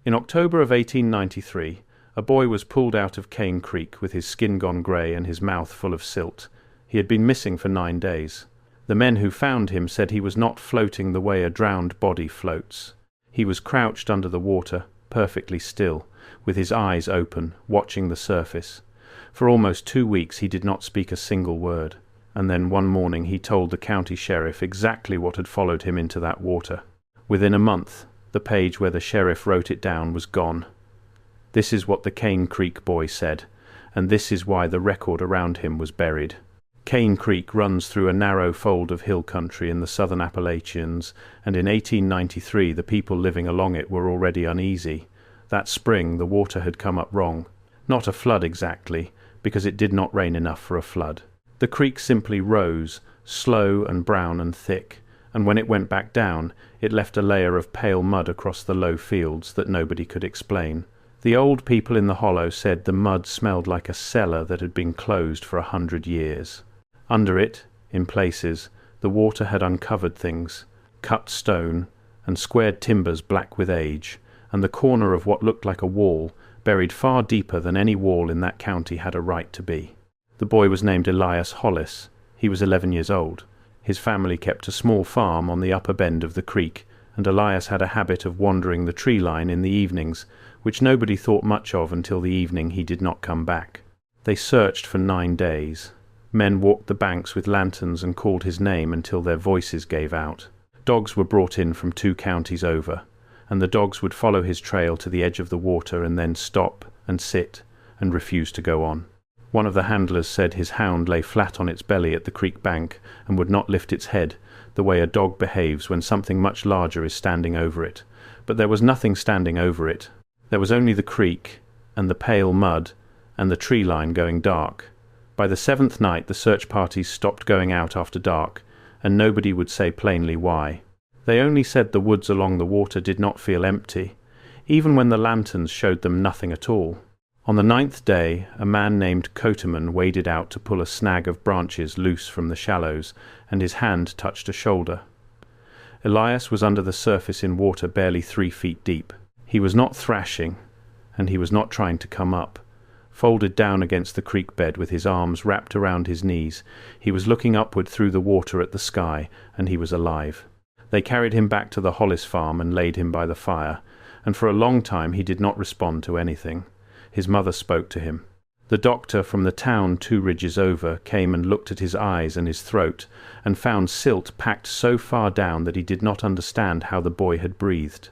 In October of 1893, a boy was pulled out of Cane Creek with his skin gone grey and his mouth full of silt. He had been missing for 9 days. The men who found him said he was not floating the way a drowned body floats. He was crouched under the water, perfectly still, with his eyes open, watching the surface. For almost 2 weeks he did not speak a single word, and then one morning he told the county sheriff exactly what had followed him into that water. Within a month, the page where the sheriff wrote it down was gone. This is what the Cane Creek boy said, and this is why the record around him was buried. Cane Creek runs through a narrow fold of hill country in the southern Appalachians, and in 1893 the people living along it were already uneasy. That spring the water had come up wrong. Not a flood exactly, because it did not rain enough for a flood. The creek simply rose, slow and brown and thick, and when it went back down, it left a layer of pale mud across the low fields that nobody could explain. The old people in the hollow said the mud smelled like a cellar that had been closed for 100 years. Under it, in places, the water had uncovered things, cut stone, and squared timbers black with age, and the corner of what looked like a wall, buried far deeper than any wall in that county had a right to be. The boy was named Elias Hollis. He was 11 years old. His family kept a small farm on the upper bend of the creek, and Elias had a habit of wandering the tree line in the evenings, which nobody thought much of until the evening he did not come back. They searched for 9 days. Men walked the banks with lanterns and called his name until their voices gave out. Dogs were brought in from 2 counties over, and the dogs would follow his trail to the edge of the water and then stop and sit and refuse to go on. One of the handlers said his hound lay flat on its belly at the creek bank and would not lift its head, the way a dog behaves when something much larger is standing over it. But there was nothing standing over it. There was only the creek, and the pale mud, and the tree line going dark. By the 7th night the search parties stopped going out after dark, and nobody would say plainly why. They only said the woods along the water did not feel empty, even when the lanterns showed them nothing at all. On the 9th day, a man named Coterman waded out to pull a snag of branches loose from the shallows, and his hand touched a shoulder. Elias was under the surface in water barely 3 feet deep. He was not thrashing, and he was not trying to come up. Folded down against the creek bed with his arms wrapped around his knees, he was looking upward through the water at the sky, and he was alive. They carried him back to the Hollis farm and laid him by the fire, and for a long time he did not respond to anything. His mother spoke to him. The doctor from the town 2 ridges over came and looked at his eyes and his throat, and found silt packed so far down that he did not understand how the boy had breathed.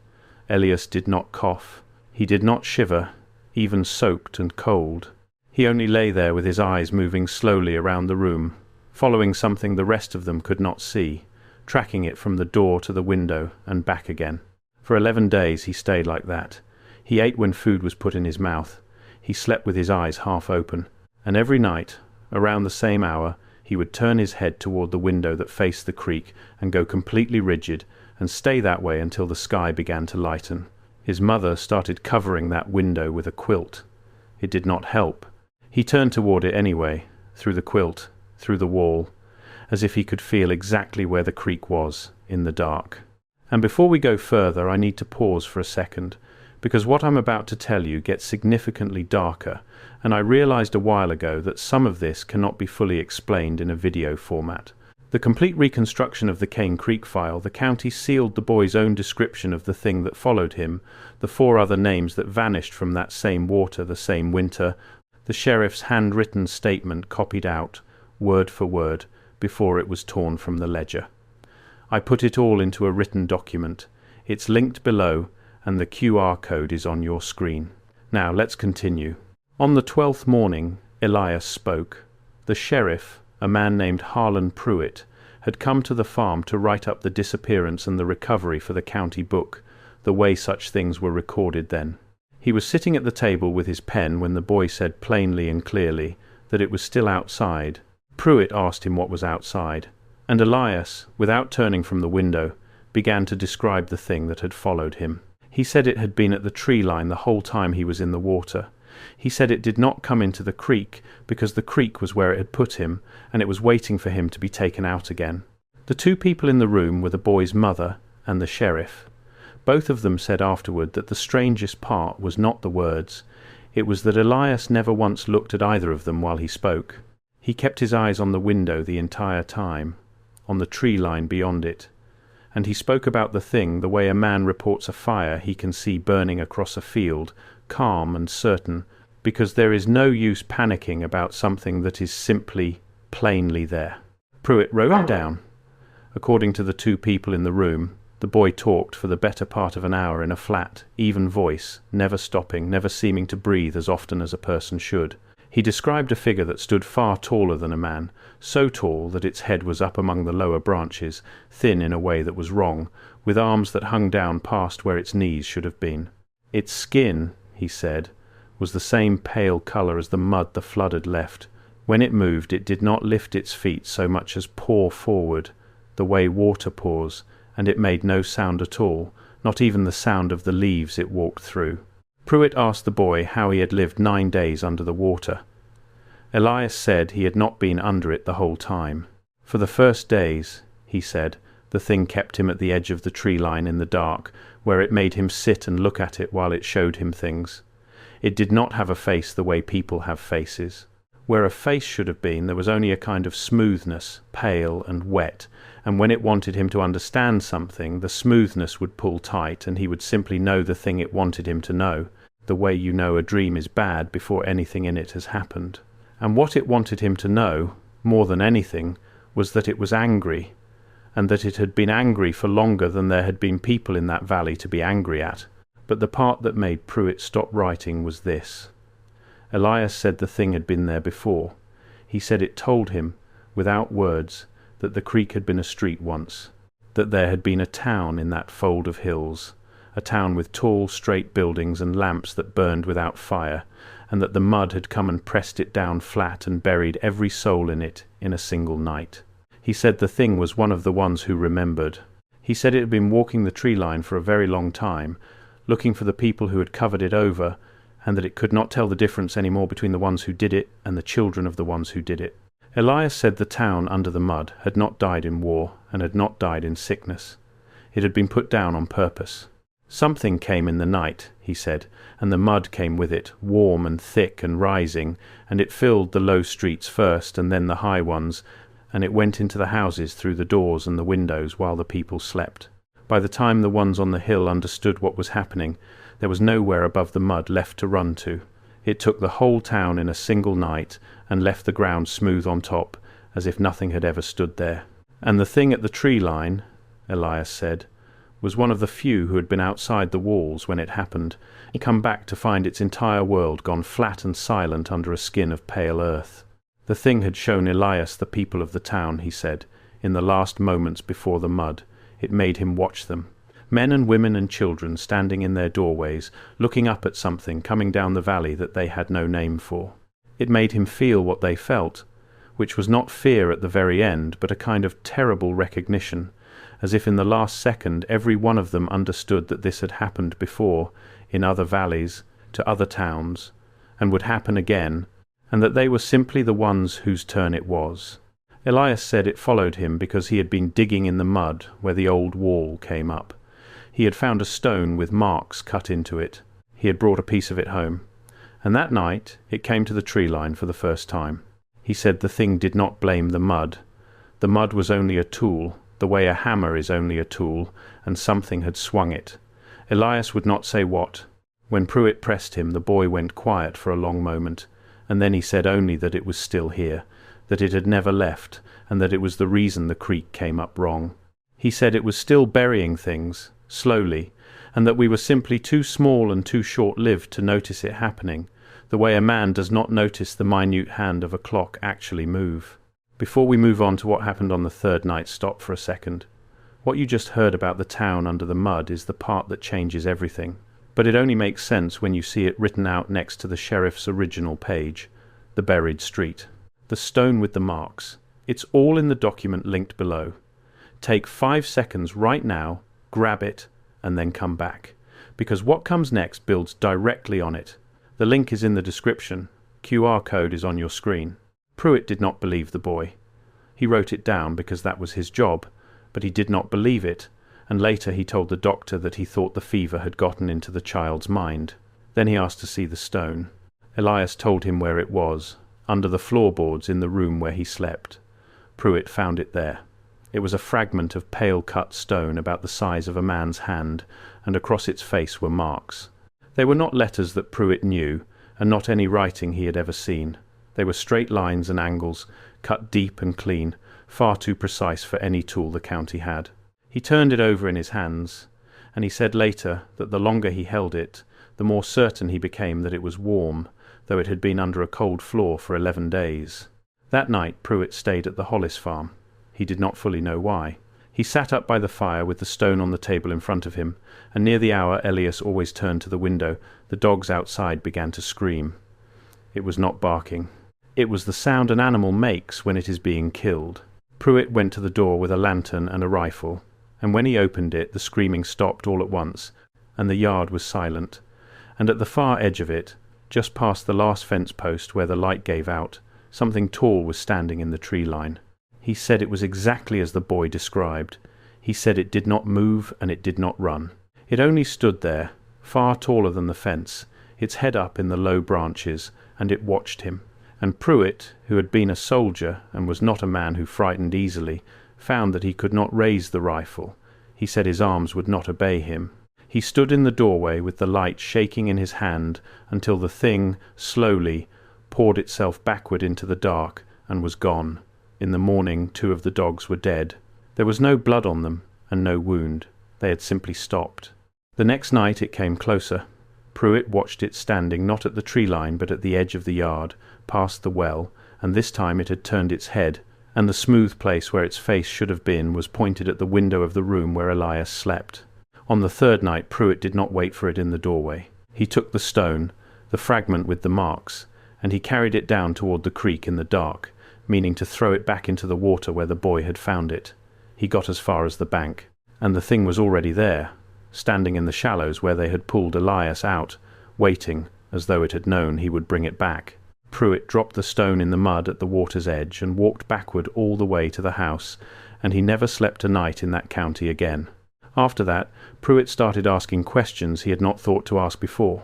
Elias did not cough. He did not shiver, even soaked and cold. He only lay there with his eyes moving slowly around the room, following something the rest of them could not see, tracking it from the door to the window and back again. For 11 days he stayed like that. He ate when food was put in his mouth. He slept with his eyes half open, and every night, around the same hour, he would turn his head toward the window that faced the creek and go completely rigid and stay that way until the sky began to lighten. His mother started covering that window with a quilt. It did not help. He turned toward it anyway, through the quilt, through the wall, as if he could feel exactly where the creek was, in the dark. And before we go further, I need to pause for a second, because what I'm about to tell you gets significantly darker, and I realized a while ago that some of this cannot be fully explained in a video format. The complete reconstruction of the Cane Creek file, the county sealed the boy's own description of the thing that followed him, the 4 other names that vanished from that same water the same winter, the sheriff's handwritten statement copied out, word for word, before it was torn from the ledger. I put it all into a written document. It's linked below, and the QR code is on your screen. Now let's continue. On the 12th morning, Elias spoke. The sheriff, a man named Harlan Puit, had come to the farm to write up the disappearance and the recovery for the county book, the way such things were recorded then. He was sitting at the table with his pen when the boy said plainly and clearly that it was still outside. Puit asked him what was outside, and Elias, without turning from the window, began to describe the thing that had followed him. He said it had been at the tree line the whole time he was in the water. He said it did not come into the creek because the creek was where it had put him, and it was waiting for him to be taken out again. The 2 people in the room were the boy's mother and the sheriff. Both of them said afterward that the strangest part was not the words. It was that Elias never once looked at either of them while he spoke. He kept his eyes on the window the entire time, on the tree line beyond it, and he spoke about the thing the way a man reports a fire he can see burning across a field, calm and certain, because there is no use panicking about something that is simply, plainly there. Puit wrote down. According to the two people in the room, the boy talked for the better part of an hour in a flat, even voice, never stopping, never seeming to breathe as often as a person should. He described a figure that stood far taller than a man, so tall that its head was up among the lower branches, thin in a way that was wrong, with arms that hung down past where its knees should have been. Its skin, he said, was the same pale colour as the mud the flood had left. When it moved, it did not lift its feet so much as paw forward, the way water pours, and it made no sound at all, not even the sound of the leaves it walked through. Puit asked the boy how he had lived 9 days under the water. Elias said he had not been under it the whole time. For the first days, he said, the thing kept him at the edge of the tree line in the dark, where it made him sit and look at it while it showed him things. It did not have a face the way people have faces. Where a face should have been, there was only a kind of smoothness, pale and wet, and when it wanted him to understand something, the smoothness would pull tight, and he would simply know the thing it wanted him to know, the way you know a dream is bad before anything in it has happened. And what it wanted him to know, more than anything, was that it was angry, and that it had been angry for longer than there had been people in that valley to be angry at. But the part that made Puit stop writing was this. Elias said the thing had been there before. He said it told him, without words, that the creek had been a street once, that there had been a town in that fold of hills, a town with tall, straight buildings and lamps that burned without fire, and that the mud had come and pressed it down flat and buried every soul in it in a single night. He said the thing was one of the ones who remembered. He said it had been walking the tree line for a very long time, looking for the people who had covered it over, and that it could not tell the difference any more between the ones who did it and the children of the ones who did it. Elias said the town under the mud had not died in war and had not died in sickness. It had been put down on purpose. Something came in the night, he said, and the mud came with it, warm and thick and rising, and it filled the low streets first and then the high ones, and it went into the houses through the doors and the windows while the people slept. By the time the ones on the hill understood what was happening, there was nowhere above the mud left to run to. It took the whole town in a single night and left the ground smooth on top, as if nothing had ever stood there. And the thing at the tree line, Elias said, was one of the few who had been outside the walls when it happened, and come back to find its entire world gone flat and silent under a skin of pale earth. The thing had shown Elias the people of the town, he said, in the last moments before the mud. It made him watch them. Men and women and children standing in their doorways, looking up at something coming down the valley that they had no name for. It made him feel what they felt, which was not fear at the very end, but a kind of terrible recognition, as if in the last second every one of them understood that this had happened before, in other valleys, to other towns, and would happen again, and that they were simply the ones whose turn it was. Elias said it followed him because he had been digging in the mud where the old wall came up. He had found a stone with marks cut into it. He had brought a piece of it home. And that night it came to the tree line for the first time. He said the thing did not blame the mud. The mud was only a tool, the way a hammer is only a tool, and something had swung it. Elias would not say what. When Puit pressed him, the boy went quiet for a long moment, and then he said only that it was still here, that it had never left, and that it was the reason the creek came up wrong. He said it was still burying things, slowly, and that we were simply too small and too short-lived to notice it happening, the way a man does not notice the minute hand of a clock actually move. Before we move on to what happened on the third night, stop for a second. What you just heard about the town under the mud is the part that changes everything, but it only makes sense when you see it written out next to the sheriff's original page, the buried street. The stone with the marks. It's all in the document linked below. Take 5 seconds right now, grab it, and then come back, because what comes next builds directly on it. The link is in the description. QR code is on your screen. Puit did not believe the boy. He wrote it down because that was his job, but he did not believe it, and later he told the doctor that he thought the fever had gotten into the child's mind. Then he asked to see the stone. Elias told him where it was, under the floorboards in the room where he slept. Puit found it there. It was a fragment of pale-cut stone about the size of a man's hand, and across its face were marks. They were not letters that Puit knew, and not any writing he had ever seen. They were straight lines and angles, cut deep and clean, far too precise for any tool the county had. He turned it over in his hands, and he said later that the longer he held it, the more certain he became that it was warm, though it had been under a cold floor for 11 days. That night Puit stayed at the Hollis farm. He did not fully know why. He sat up by the fire with the stone on the table in front of him, and near the hour Elias always turned to the window. The dogs outside began to scream. It was not barking. It was the sound an animal makes when it is being killed. Puit went to the door with a lantern and a rifle, and when he opened it the screaming stopped all at once, and the yard was silent. And at the far edge of it, just past the last fence post where the light gave out, something tall was standing in the tree line. He said it was exactly as the boy described. He said it did not move and it did not run. It only stood there, far taller than the fence, its head up in the low branches, and it watched him. And Puit, who had been a soldier and was not a man who frightened easily, found that he could not raise the rifle. He said his arms would not obey him. He stood in the doorway with the light shaking in his hand until the thing, slowly, poured itself backward into the dark and was gone. In the morning 2 of the dogs were dead. There was no blood on them and no wound. They had simply stopped. The next night it came closer. Puit watched it standing not at the tree line but at the edge of the yard, past the well, and this time it had turned its head, and the smooth place where its face should have been was pointed at the window of the room where Elias slept. On the third night Puit did not wait for it in the doorway. He took the stone, the fragment with the marks, and he carried it down toward the creek in the dark, meaning to throw it back into the water where the boy had found it. He got as far as the bank, and the thing was already there, standing in the shallows where they had pulled Elias out, waiting, as though it had known he would bring it back. Puit dropped the stone in the mud at the water's edge and walked backward all the way to the house, and he never slept a night in that county again. After that, Puit started asking questions he had not thought to ask before.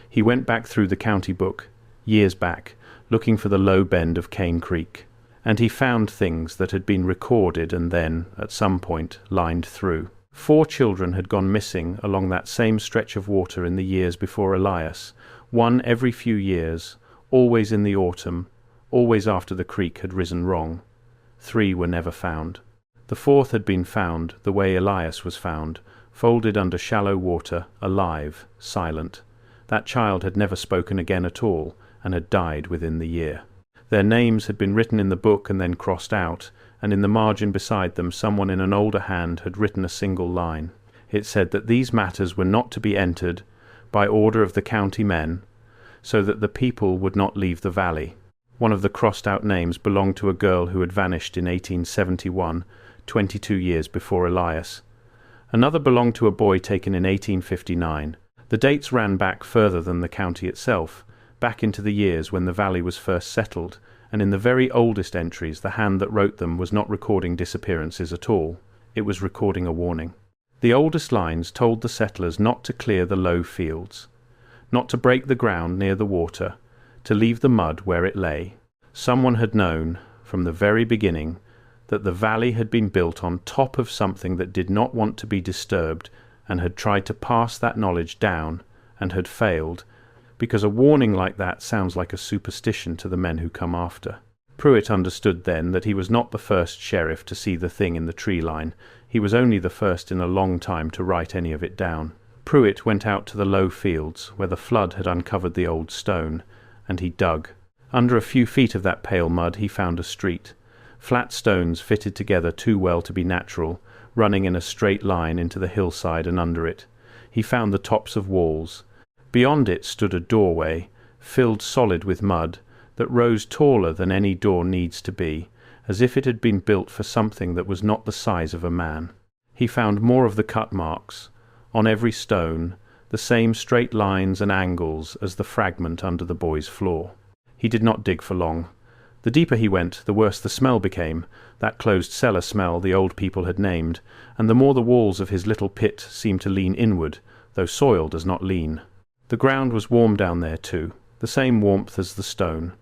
He went back through the county book, years back, looking for the low bend of Cane Creek, and he found things that had been recorded and then, at some point, lined through. 4 children had gone missing along that same stretch of water in the years before Elias, 1 every few years, always in the autumn, always after the creek had risen wrong. 3 were never found. The 4th had been found the way Elias was found, folded under shallow water, alive, silent. That child had never spoken again at all, and had died within the year. Their names had been written in the book and then crossed out, and in the margin beside them someone in an older hand had written a single line. It said that these matters were not to be entered by order of the county men, so that the people would not leave the valley. One of the crossed-out names belonged to a girl who had vanished in 1871, 22 years before Elias. Another belonged to a boy taken in 1859. The dates ran back further than the county itself, back into the years when the valley was first settled, and in the very oldest entries the hand that wrote them was not recording disappearances at all. It was recording a warning. The oldest lines told the settlers not to clear the low fields, not to break the ground near the water, to leave the mud where it lay. Someone had known, from the very beginning, that the valley had been built on top of something that did not want to be disturbed, and had tried to pass that knowledge down, and had failed, because a warning like that sounds like a superstition to the men who come after. Puit understood then that he was not the first sheriff to see the thing in the tree line. He was only the first in a long time to write any of it down. Puit went out to the low fields where the flood had uncovered the old stone, and he dug. Under a few feet of that pale mud he found a street. Flat stones fitted together too well to be natural, running in a straight line into the hillside and under it. He found the tops of walls. Beyond it stood a doorway, filled solid with mud, that rose taller than any door needs to be, as if it had been built for something that was not the size of a man. He found more of the cut marks. On every stone, the same straight lines and angles as the fragment under the boy's floor. He did not dig for long. The deeper he went, the worse the smell became, that closed cellar smell the old people had named, and the more the walls of his little pit seemed to lean inward, though soil does not lean. The ground was warm down there too, the same warmth as the stone,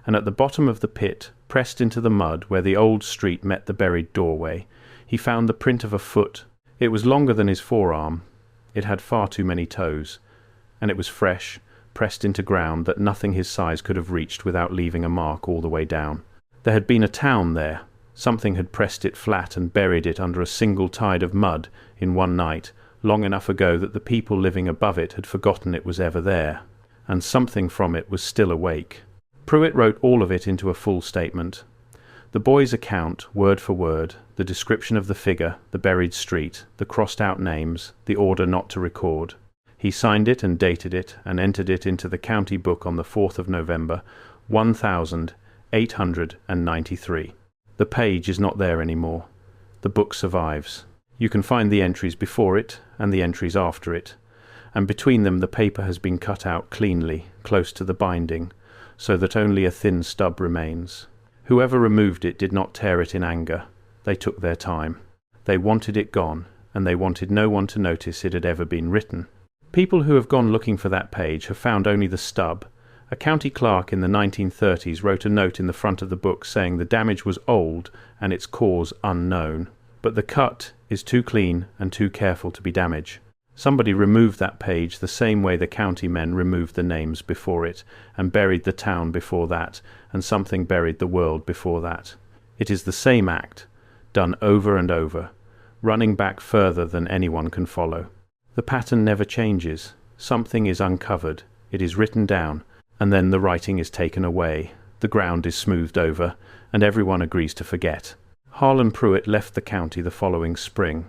and at the bottom of the pit, pressed into the mud where the old street met the buried doorway, he found the print of a foot. It was longer than his forearm. It had far too many toes, and it was fresh, pressed into ground that nothing his size could have reached without leaving a mark all the way down. There had been a town there. Something had pressed it flat and buried it under a single tide of mud in one night, long enough ago that the people living above it had forgotten it was ever there, and something from it was still awake. Puit wrote all of it into a full statement. The boy's account, word for word, the description of the figure, the buried street, the crossed-out names, the order not to record. He signed it and dated it and entered it into the county book on the 4th of November, 1893. The page is not there anymore. The book survives. You can find the entries before it and the entries after it, and between them the paper has been cut out cleanly, close to the binding, so that only a thin stub remains. Whoever removed it did not tear it in anger. They took their time. They wanted it gone, and they wanted no one to notice it had ever been written. People who have gone looking for that page have found only the stub. A county clerk in the 1930s wrote a note in the front of the book saying the damage was old and its cause unknown, but the cut is too clean and too careful to be damaged. Somebody removed that page the same way the county men removed the names before it, and buried the town before that, and something buried the world before that. It is the same act, done over and over, running back further than anyone can follow. The pattern never changes. Something is uncovered, it is written down, and then the writing is taken away, the ground is smoothed over, and everyone agrees to forget. Harlan Puit left the county the following spring.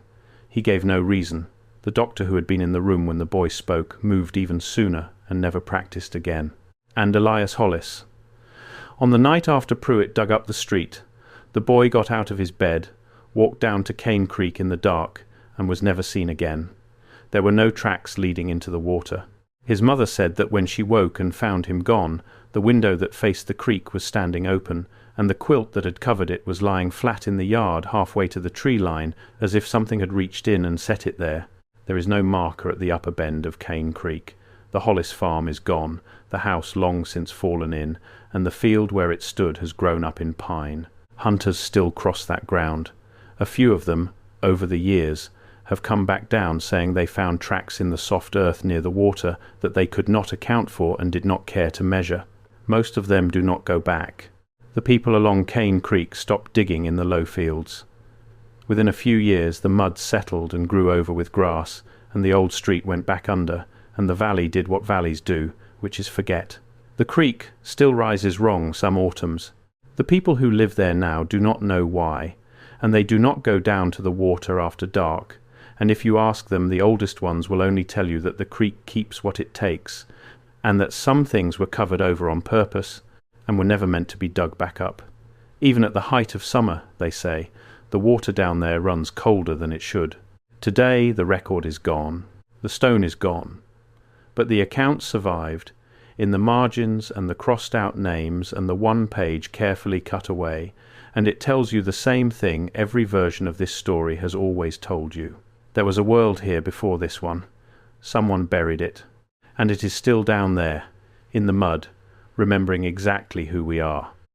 He gave no reason. The doctor who had been in the room when the boy spoke moved even sooner and never practiced again. And Elias Hollis. On the night after Puit dug up the street, the boy got out of his bed, walked down to Cane Creek in the dark, and was never seen again. There were no tracks leading into the water. His mother said that when she woke and found him gone, the window that faced the creek was standing open, and the quilt that had covered it was lying flat in the yard halfway to the tree line, as if something had reached in and set it there. There is no marker at the upper bend of Cane Creek. The Hollis farm is gone, the house long since fallen in, and the field where it stood has grown up in pine. Hunters still cross that ground. A few of them, over the years, have come back down saying they found tracks in the soft earth near the water that they could not account for and did not care to measure. Most of them do not go back. The people along Cane Creek stopped digging in the low fields. Within a few years the mud settled and grew over with grass, and the old street went back under, and the valley did what valleys do, which is forget. The creek still rises wrong some autumns. The people who live there now do not know why, and they do not go down to the water after dark, and if you ask them, the oldest ones will only tell you that the creek keeps what it takes, and that some things were covered over on purpose, and were never meant to be dug back up. Even at the height of summer, they say, the water down there runs colder than it should. Today the record is gone, the stone is gone, but the account survived, in the margins and the crossed-out names and the one page carefully cut away, and it tells you the same thing every version of this story has always told you. There was a world here before this one. Someone buried it, and it is still down there, in the mud, remembering exactly who we are.